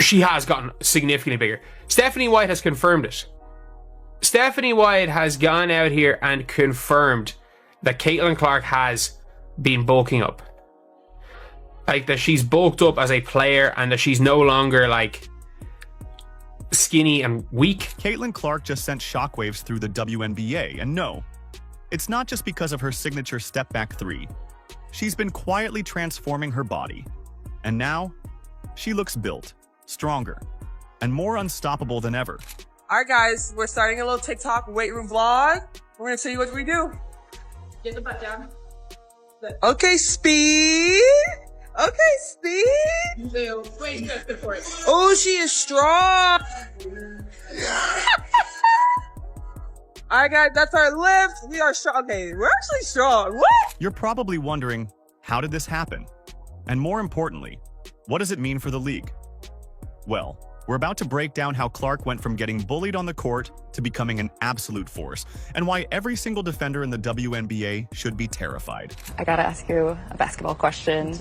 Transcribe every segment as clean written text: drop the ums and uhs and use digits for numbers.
she has gotten significantly bigger. Stephanie White has confirmed it. Stephanie White has gone out here and confirmed that Caitlin Clark has been bulking up. Like, that she's bulked up as a player and that she's no longer, like, skinny and weak. Caitlin Clark just sent shockwaves through the WNBA, and no, it's not just because of her signature step-back three. She's been quietly transforming her body, and now she looks built, stronger, and more unstoppable than ever. All right, guys, we're starting a little TikTok weight room vlog. We're gonna show you what we do. Get the butt down. Okay, speed. Okay, speed. Wait, good for it. Oh, she is strong. All right, guys, that's our lift. We are strong. Okay, we're actually strong. What? You're probably wondering, how did this happen? And more importantly, what does it mean for the league? Well, we're about to break down how Clark went from getting bullied on the court to becoming an absolute force, and why every single defender in the WNBA should be terrified. I gotta ask you a basketball question.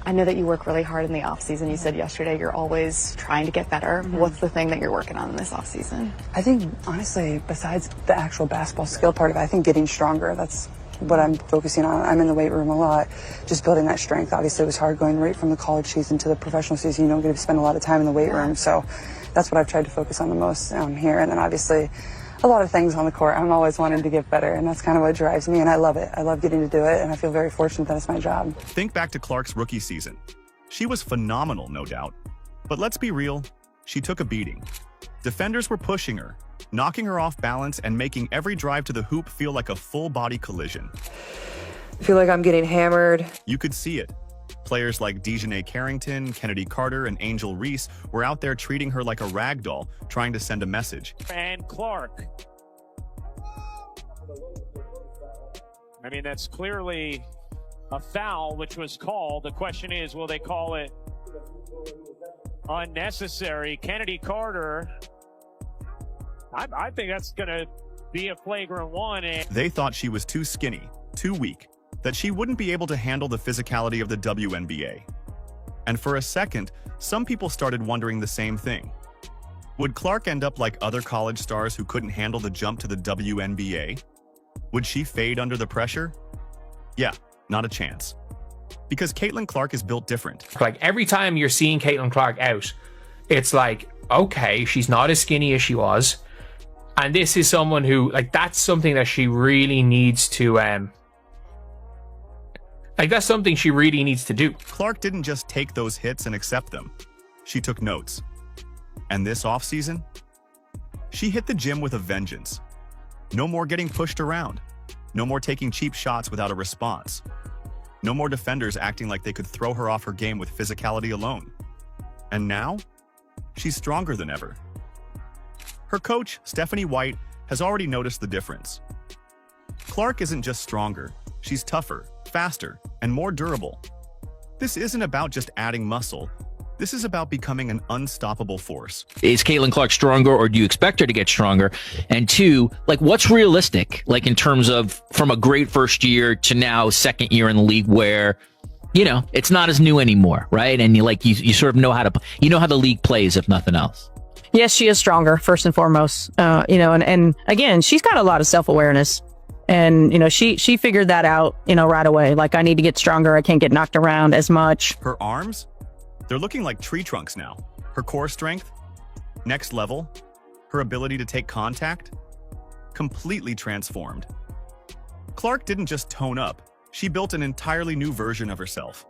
I know that you work really hard in the off season. You said yesterday you're always trying to get better. What's the thing that you're working on in this off season? I think, honestly, besides the actual basketball skill part of it, I think getting stronger. That's what I'm focusing on. I'm in the weight room a lot, just building that strength. Obviously, it was hard going right from the college season to the professional season. You don't get to spend a lot of time in the weight room, so that's what I've tried to focus on the most here. And then obviously, a lot of things on the court. I'm always wanting to get better, and that's kind of what drives me, and I love it. I love getting to do it, and I feel very fortunate that it's my job. Think back to Clark's rookie season. She was phenomenal, no doubt. But let's be real, she took a beating. Defenders were pushing her, knocking her off balance and making every drive to the hoop feel like a full-body collision. I feel like I'm getting hammered. You could see it. Players like Dejanay Carrington, Kennedy Carter, and Angel Reese were out there treating her like a rag doll, trying to send a message. And Clark. I mean, that's clearly a foul, which was called. The question is, will they call it unnecessary? Kennedy Carter, I think that's going to be a flagrant one. They thought she was too skinny, too weak, that she wouldn't be able to handle the physicality of the WNBA. And for a second, some people started wondering the same thing. Would Clark end up like other college stars who couldn't handle the jump to the WNBA? Would she fade under the pressure? Yeah, not a chance. Because Caitlin Clark is built different. Like, every time you're seeing Caitlin Clark out, it's like, okay, she's not as skinny as she was. And this is someone who, like, that's something that she really needs to, that's something she really needs to do. Clark didn't just take those hits and accept them. She took notes. And this offseason, she hit the gym with a vengeance. No more getting pushed around. No more taking cheap shots without a response. No more defenders acting like they could throw her off her game with physicality alone. And now, she's stronger than ever. Her coach, Stephanie White, has already noticed the difference. Clark isn't just stronger, she's tougher, faster, and more durable. This isn't about just adding muscle. This is about becoming an unstoppable force. Is Caitlin Clark stronger, or do you expect her to get stronger? And two, like, what's realistic, like, in terms of from a great first year to now second year in the league where, you know, it's not as new anymore, right? And you sort of know how the league plays, if nothing else. Yes, she is stronger, first and foremost. And again, she's got a lot of self-awareness. And, she figured that out, right away. Like, I need to get stronger. I can't get knocked around as much. Her arms? They're looking like tree trunks now. Her core strength? Next level. Her ability to take contact? Completely transformed. Clark didn't just tone up. She built an entirely new version of herself.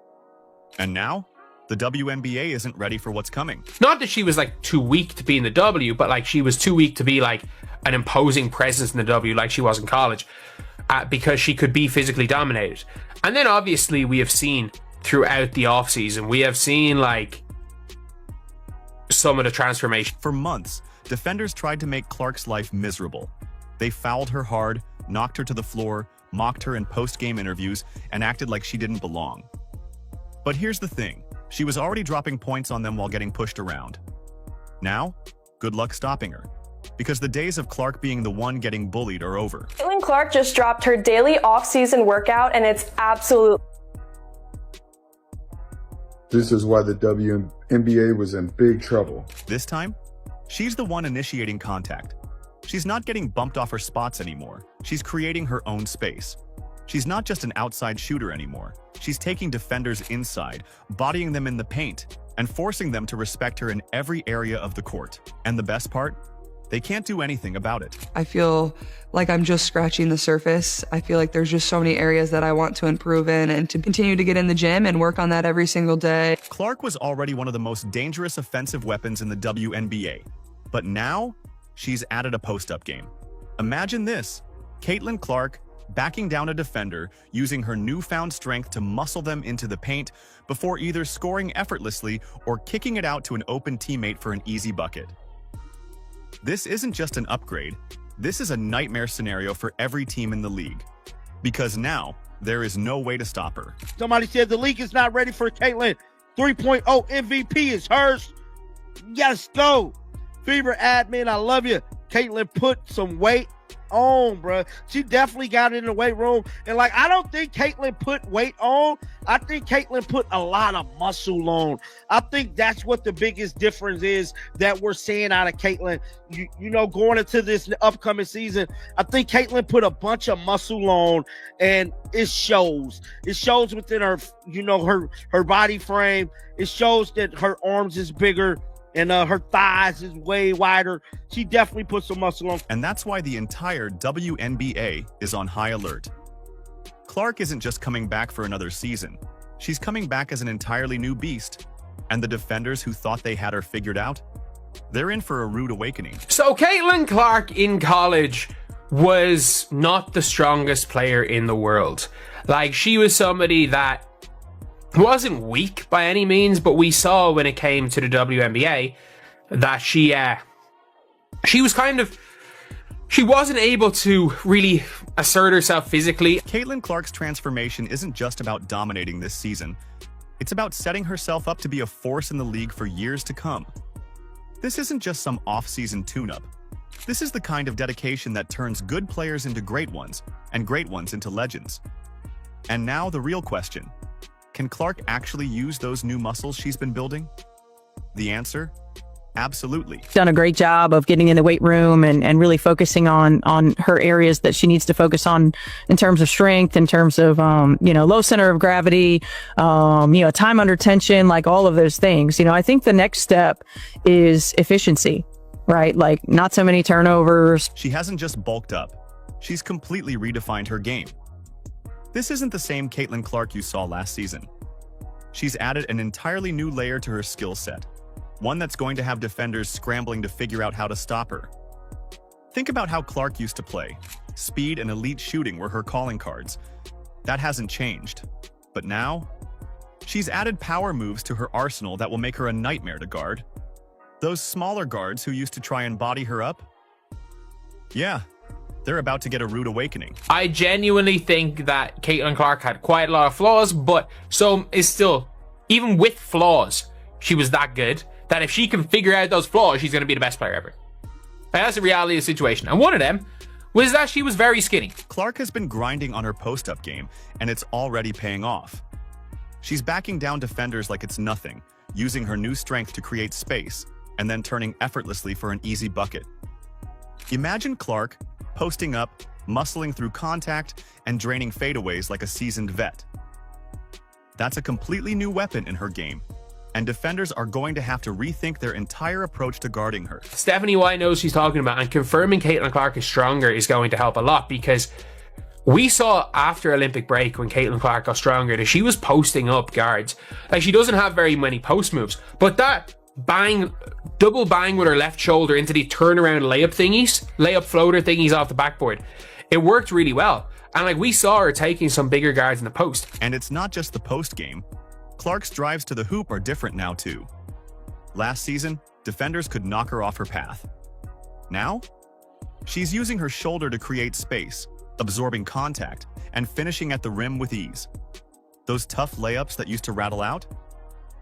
And now, the WNBA isn't ready for what's coming. Not that she was, like, too weak to be in the W, but, like, she was too weak to be, like, an imposing presence in the W like she was in college, because she could be physically dominated. And then, obviously, we have seen throughout the offseason, we have seen, like, some of the transformation. For months, defenders tried to make Clark's life miserable. They fouled her hard, knocked her to the floor, mocked her in post-game interviews, and acted like she didn't belong. But here's the thing. She was already dropping points on them while getting pushed around. Now, good luck stopping her. Because the days of Clark being the one getting bullied are over. Caitlin Clark just dropped her daily off-season workout, and it's absolute. This is why the WNBA was in big trouble. This time, she's the one initiating contact. She's not getting bumped off her spots anymore. She's creating her own space. She's not just an outside shooter anymore. She's taking defenders inside, bodying them in the paint, and forcing them to respect her in every area of the court. And the best part? They can't do anything about it. I feel like I'm just scratching the surface. I feel like there's just so many areas that I want to improve in and to continue to get in the gym and work on that every single day. Clark was already one of the most dangerous offensive weapons in the WNBA. But now, she's added a post-up game. Imagine this, Caitlin Clark backing down a defender, using her newfound strength to muscle them into the paint before either scoring effortlessly or kicking it out to an open teammate for an easy bucket. This isn't just an upgrade, this is a nightmare scenario for every team in the league. Because now, there is no way to stop her. Somebody said the league is not ready for Caitlin. 3.0 MVP is hers. Yes, go. Fever admin, I love you. Caitlin put some weight on, bro. She definitely got in the weight room. And like, I don't think Caitlin put weight on. I think Caitlin put a lot of muscle on. I think that's what the biggest difference is that we're seeing out of Caitlin. You know, going into this upcoming season, I think Caitlin put a bunch of muscle on, and it shows. It shows within her, you know, her body frame. It shows that her arms is bigger. And her thighs is way wider. She definitely put some muscle on. And that's why the entire WNBA is on high alert. Clark isn't just coming back for another season. She's coming back as an entirely new beast. And the defenders who thought they had her figured out, they're in for a rude awakening. So Caitlin Clark in college was not the strongest player in the world. Like, she was somebody that wasn't weak by any means, but we saw when it came to the WNBA that she wasn't able to really assert herself physically. Caitlin Clark's transformation isn't just about dominating this season. It's about setting herself up to be a force in the league for years to come. This isn't just some off-season tune-up. This is the kind of dedication that turns good players into great ones, and great ones into legends. And now the real question. Can Clark actually use those new muscles she's been building? The answer? Absolutely. Done a great job of getting in the weight room and really focusing on her areas that she needs to focus on in terms of strength, in terms of, low center of gravity, time under tension, like all of those things. I think the next step is efficiency, right? Like, not so many turnovers. She hasn't just bulked up. She's completely redefined her game. This isn't the same Caitlin Clark you saw last season. She's added an entirely new layer to her skill set, one that's going to have defenders scrambling to figure out how to stop her. Think about how Clark used to play. Speed and elite shooting were her calling cards. That hasn't changed. But now, she's added power moves to her arsenal that will make her a nightmare to guard. Those smaller guards who used to try and body her up? Yeah. They're about to get a rude awakening. I genuinely think that Caitlin Clark had quite a lot of flaws, but so is still, even with flaws, she was that good that if she can figure out those flaws, she's going to be the best player ever. And that's the reality of the situation. And one of them was that she was very skinny. Clark has been grinding on her post-up game, and it's already paying off. She's backing down defenders like it's nothing, using her new strength to create space, and then turning effortlessly for an easy bucket. Imagine Clark posting up, muscling through contact, and draining fadeaways like a seasoned vet. That's a completely new weapon in her game, and defenders are going to have to rethink their entire approach to guarding her. Stephanie White knows what she's talking about, and confirming Caitlin Clark is stronger is going to help a lot, because we saw after Olympic break when Caitlin Clark got stronger that she was posting up guards. Like, she doesn't have very many post moves, but that double bang with her left shoulder into the turnaround layup floater thingies off the backboard, it worked really well. And like, we saw her taking some bigger guards in the post. And it's not just the post game. Clark's drives to the hoop are different now too. Last season, defenders could knock her off her path. Now, she's using her shoulder to create space, absorbing contact, and finishing at the rim with ease. Those tough layups that used to rattle out,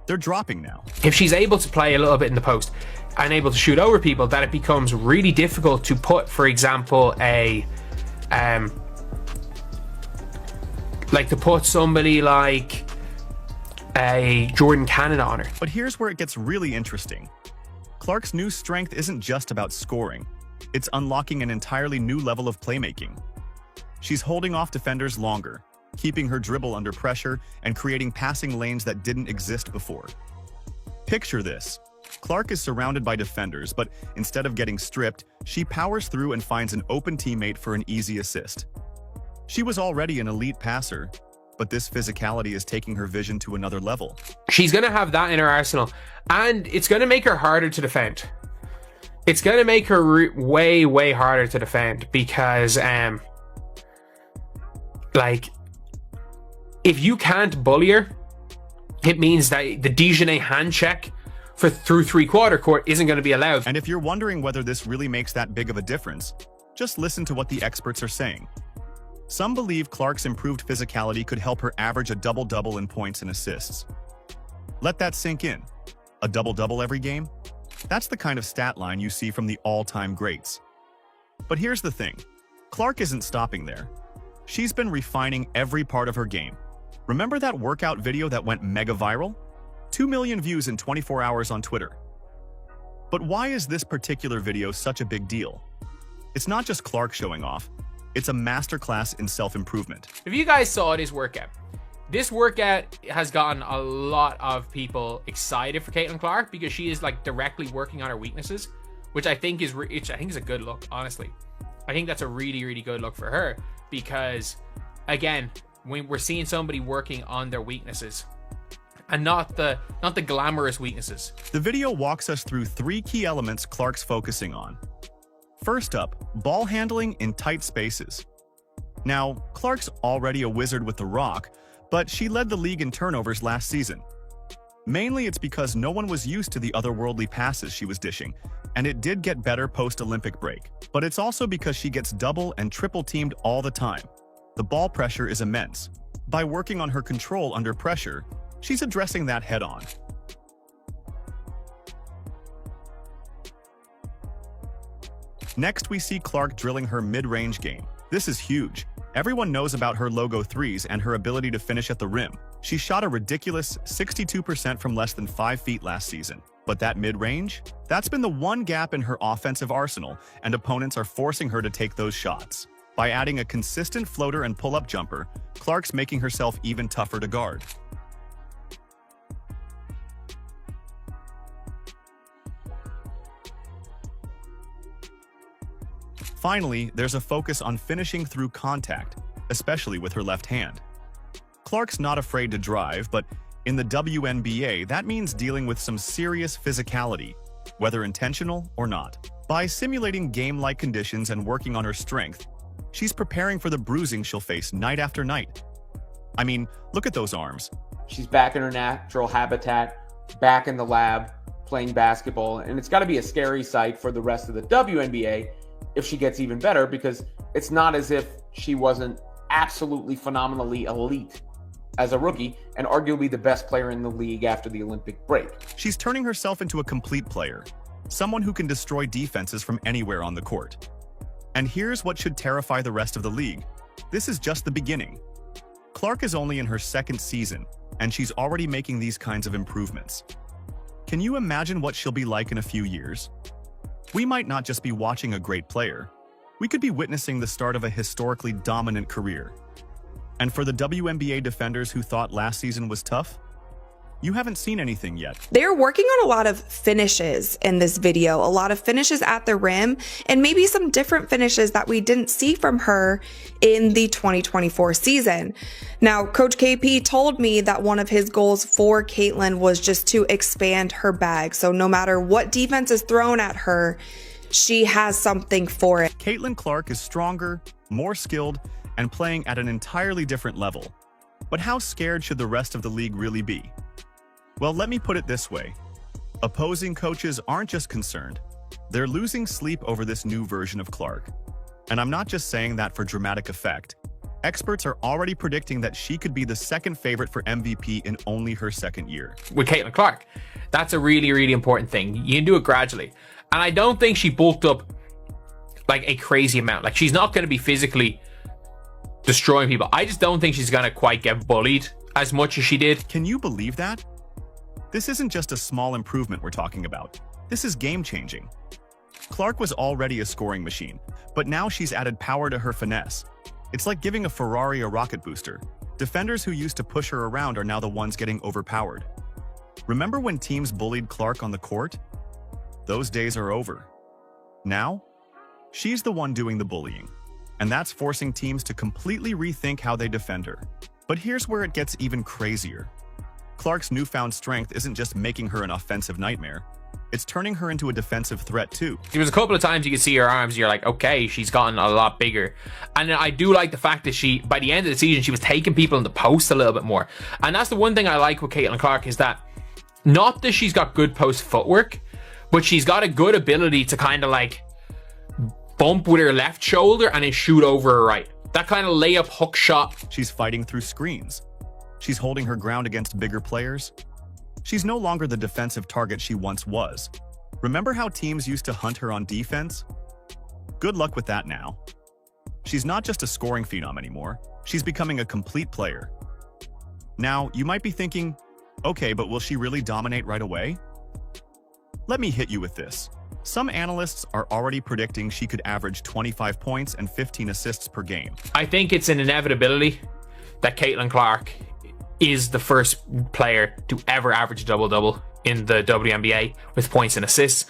they're dropping now. If she's able to play a little bit in the post and able to shoot over people, that it becomes really difficult to put, for example, to put somebody like a Jordan Canada on her. But here's where it gets really interesting. Clark's new strength isn't just about scoring. It's unlocking an entirely new level of playmaking. She's holding off defenders longer, keeping her dribble under pressure, and creating passing lanes that didn't exist before. Picture this. Clark is surrounded by defenders, but instead of getting stripped, she powers through and finds an open teammate for an easy assist. She was already an elite passer, but this physicality is taking her vision to another level. She's going to have that in her arsenal, and it's going to make her harder to defend. It's going to make her way, way harder to defend because, like, if you can't bully her, it means that the Dijonais hand check through three-quarter court isn't going to be allowed. And if you're wondering whether this really makes that big of a difference, just listen to what the experts are saying. Some believe Clark's improved physicality could help her average a double-double in points and assists. Let that sink in. A double-double every game? That's the kind of stat line you see from the all-time greats. But here's the thing. Clark isn't stopping there. She's been refining every part of her game. Remember that workout video that went mega viral? 2 million views in 24 hours on Twitter. But why is this particular video such a big deal? It's not just Clark showing off. It's a masterclass in self-improvement. If you guys saw this workout has gotten a lot of people excited for Caitlin Clark because she is like directly working on her weaknesses, which I think is a good look, honestly. I think that's a really, really good look for her because, again, when we're seeing somebody working on their weaknesses and not the glamorous weaknesses. The video walks us through 3 key elements Clark's focusing on. First up, ball handling in tight spaces. Now, Clark's already a wizard with the rock, but she led the league in turnovers last season. Mainly it's because no one was used to the otherworldly passes she was dishing, and it did get better post-Olympic break. But it's also because she gets double and triple teamed all the time. The ball pressure is immense. By working on her control under pressure, she's addressing that head-on. Next, we see Clark drilling her mid-range game. This is huge. Everyone knows about her logo threes and her ability to finish at the rim. She shot a ridiculous 62% from less than 5 feet last season. But that mid-range? That's been the one gap in her offensive arsenal, and opponents are forcing her to take those shots. By adding a consistent floater and pull-up jumper, Clark's making herself even tougher to guard. Finally, there's a focus on finishing through contact, especially with her left hand. Clark's not afraid to drive, but in the WNBA, that means dealing with some serious physicality, whether intentional or not. By simulating game-like conditions and working on her strength, she's preparing for the bruising she'll face night after night. I mean, look at those arms. She's back in her natural habitat, back in the lab, playing basketball, and it's got to be a scary sight for the rest of the WNBA if she gets even better, because it's not as if she wasn't absolutely phenomenally elite as a rookie and arguably the best player in the league after the Olympic break. She's turning herself into a complete player, someone who can destroy defenses from anywhere on the court. And here's what should terrify the rest of the league. This is just the beginning. Clark is only in her 2nd season, and she's already making these kinds of improvements. Can you imagine what she'll be like in a few years? We might not just be watching a great player. We could be witnessing the start of a historically dominant career. And for the WNBA defenders who thought last season was tough, you haven't seen anything yet. They're working on a lot of finishes in this video, a lot of finishes at the rim, and maybe some different finishes that we didn't see from her in the 2024 season. Now, Coach KP told me that one of his goals for Caitlin was just to expand her bag. So no matter what defense is thrown at her, she has something for it. Caitlin Clark is stronger, more skilled, and playing at an entirely different level. But how scared should the rest of the league really be? Well, let me put it this way. Opposing coaches aren't just concerned. They're losing sleep over this new version of Clark. And I'm not just saying that for dramatic effect. Experts are already predicting that she could be the 2nd favorite for MVP in only her 2nd year. With Caitlin Clark, that's a really, really important thing. You can do it gradually. And I don't think she bulked up like a crazy amount. Like, she's not going to be physically destroying people. I just don't think she's going to quite get bullied as much as she did. Can you believe that? This isn't just a small improvement we're talking about. This is game-changing. Clark was already a scoring machine, but now she's added power to her finesse. It's like giving a Ferrari a rocket booster. Defenders who used to push her around are now the ones getting overpowered. Remember when teams bullied Clark on the court? Those days are over. Now, she's the one doing the bullying, and that's forcing teams to completely rethink how they defend her. But here's where it gets even crazier. Clark's newfound strength isn't just making her an offensive nightmare, it's turning her into a defensive threat too. There was a couple of times you could see her arms, you're like, okay, she's gotten a lot bigger. And I do like the fact that she, by the end of the season, she was taking people in the post a little bit more. And that's the one thing I like with Caitlin Clark, is that not that she's got good post footwork, but she's got a good ability to kind of like bump with her left shoulder and then shoot over her right. That kind of layup hook shot. She's fighting through screens. She's holding her ground against bigger players. She's no longer the defensive target she once was. Remember how teams used to hunt her on defense? Good luck with that now. She's not just a scoring phenom anymore. She's becoming a complete player. Now, you might be thinking, okay, but will she really dominate right away? Let me hit you with this. Some analysts are already predicting she could average 25 points and 15 assists per game. I think it's an inevitability that Caitlin Clark is the first player to ever average a double-double in the WNBA with points and assists.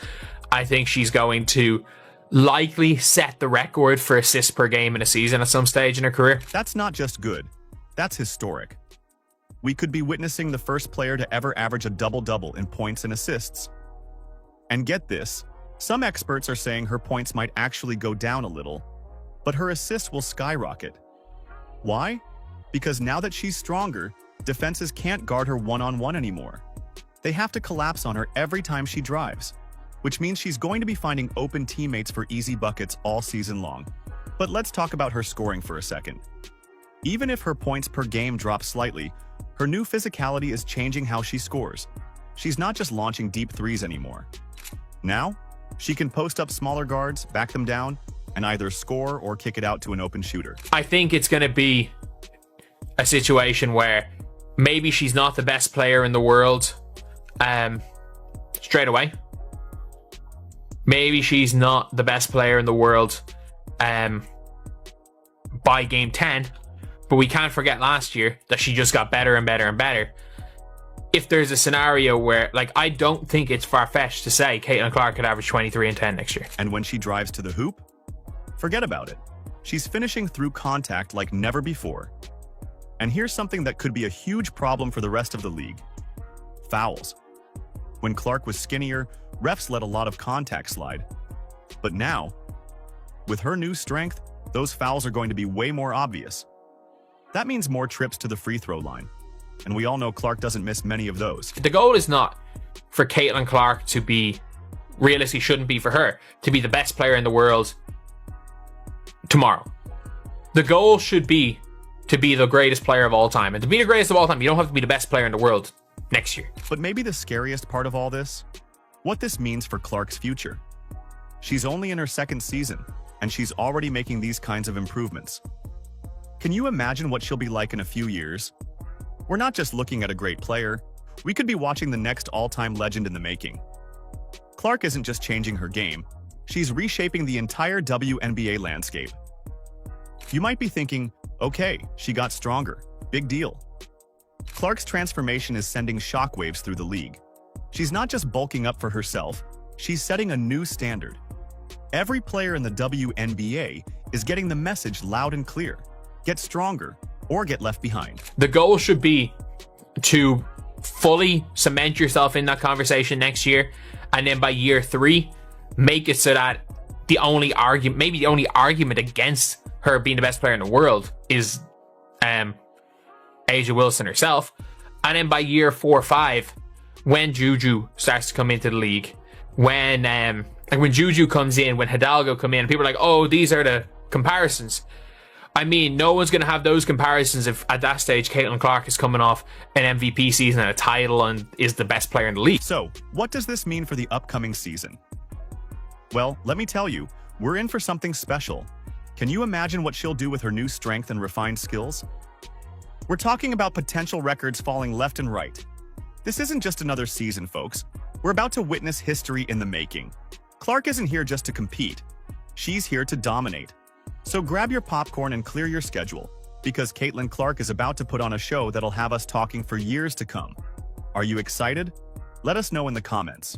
I think she's going to likely set the record for assists per game in a season at some stage in her career. That's not just good. That's historic. We could be witnessing the first player to ever average a double-double in points and assists. And get this, some experts are saying her points might actually go down a little, but her assists will skyrocket. Why? Because now that she's stronger, defenses can't guard her one-on-one anymore. They have to collapse on her every time she drives, which means she's going to be finding open teammates for easy buckets all season long. But let's talk about her scoring for a second. Even if her points per game drop slightly, her new physicality is changing how she scores. She's not just launching deep threes anymore. Now, she can post up smaller guards, back them down, and either score or kick it out to an open shooter. I think it's going to be a situation where maybe she's not the best player in the world straight away. Maybe she's not the best player in the world by game 10, but we can't forget last year that she just got better and better and better. If there's a scenario where, like, I don't think it's far-fetched to say Caitlin Clark could average 23 and 10 next year. And when she drives to the hoop, forget about it. She's finishing through contact like never before. And here's something that could be a huge problem for the rest of the league. Fouls. When Clark was skinnier, refs let a lot of contact slide. But now, with her new strength, those fouls are going to be way more obvious. That means more trips to the free throw line. And we all know Clark doesn't miss many of those. The goal is not for Caitlin Clark to be, realistically shouldn't be for her, to be the best player in the world tomorrow. The goal should be to be the greatest player of all time. And to be the greatest of all time, you don't have to be the best player in the world next year. But maybe the scariest part of all this, what this means for Clark's future. She's only in her second season, and she's already making these kinds of improvements. Can you imagine what she'll be like in a few years? We're not just looking at a great player, we could be watching the next all-time legend in the making. Clark isn't just changing her game, she's reshaping the entire WNBA landscape. You might be thinking, okay, she got stronger, big deal. Clark's transformation is sending shockwaves through the league. She's not just bulking up for herself, she's setting a new standard. Every player in the WNBA is getting the message loud and clear. Get stronger or get left behind. The goal should be to fully cement yourself in that conversation next year, and then by year 3, make it so that the only argument, maybe the only argument against her being the best player in the world is A'ja Wilson herself. And then by year 4 or 5, when Juju starts to come into the league, when like when Juju comes in, when Hidalgo come in, people are like, oh, these are the comparisons. I mean, no one's going to have those comparisons if at that stage Caitlin Clark is coming off an MVP season and a title and is the best player in the league. So, what does this mean for the upcoming season? Well, let me tell you, we're in for something special. Can you imagine what she'll do with her new strength and refined skills? We're talking about potential records falling left and right. This isn't just another season, folks. We're about to witness history in the making. Clark isn't here just to compete. She's here to dominate. So grab your popcorn and clear your schedule, because Caitlin Clark is about to put on a show that'll have us talking for years to come. Are you excited? Let us know in the comments.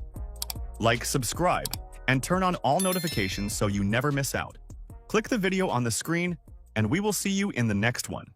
Like, subscribe, and turn on all notifications so you never miss out. Click the video on the screen, and we will see you in the next one.